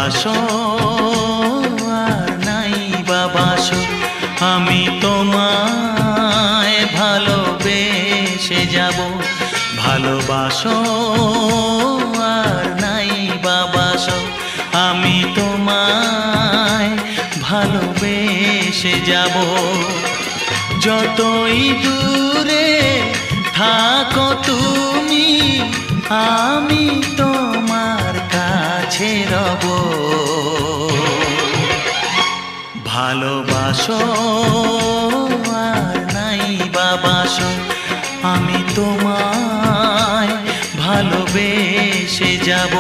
ভালোবাসো আর নাই বা বাসো, আমি তোমায় ভালোবেসে যাব। ভালোবাসো আর নাই বা বাসো, আমি তোমায় ভালোবেসে যাব। যতই দূরে থাকো তুমি, আমি তোমার কাছে রব। ভালোবাসো আর নাই বা বাসো, আমি তোমায় ভালোবেসে যাব।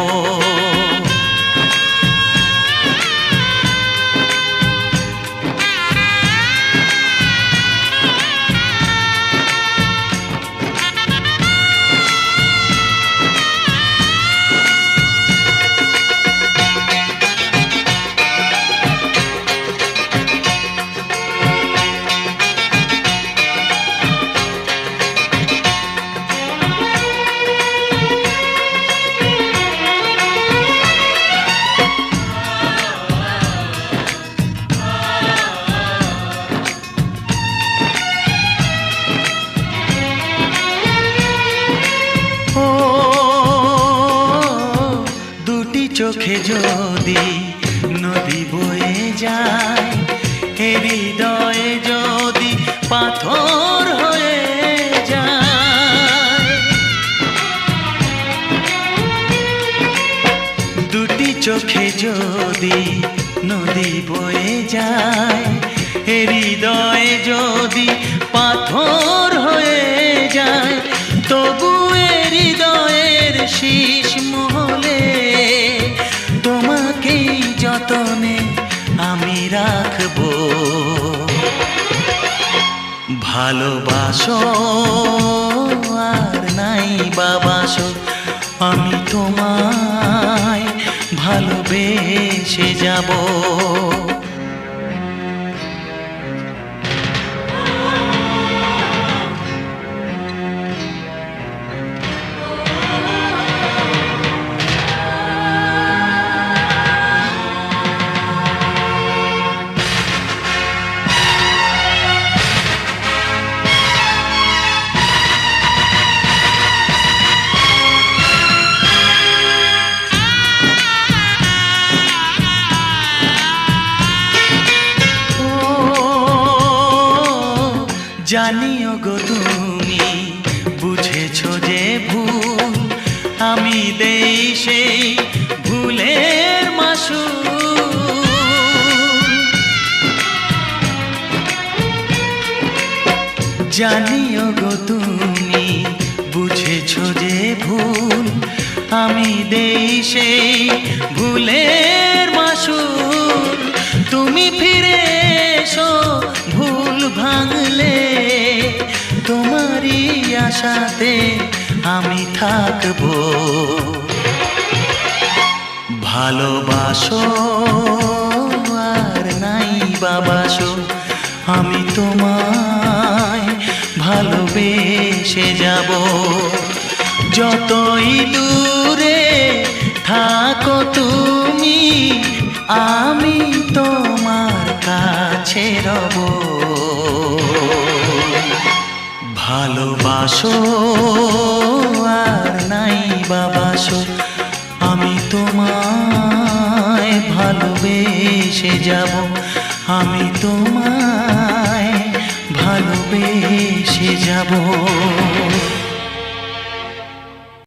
চোখে যদি নদী বয়ে যায়, হৃদয়ে যদি পাথর হয়ে যায়। দুটি চোখে যদি নদী বয়ে যায়, হৃদয়ে যদি পাথর হয়ে যায়, তবু হৃদয়ের শীষ মহলে তোমাকেই যতনে আমি রাখবো। ভালোবাসো আর নাই বা বাসো, আমি তোমায় ভালোবেসে যাব। জানিও গো তুমি বুঝেছো যে ভুল, আমি দেই সেই ভুলের মাসুল। জানিও গো তুমি বুঝেছো যে ভুল, আমি দেই সেই ভুলের মাসুল। তুমি ফিরে এসো ভুল ভাঙলে, তোমারই আশাতে আমি থাকবো। ভালোবাসো আর নাই বা বাসো, আমি তোমায় ভালোবেসে যাব। যতই দূরে থাকো তুমি, আমি তোমার কাছে রব। ভালোবাসো আর নাই বা বাসো, আমি তোমায় ভালোবেসে যাব। আমি তোমায় ভালোবেসে যাব।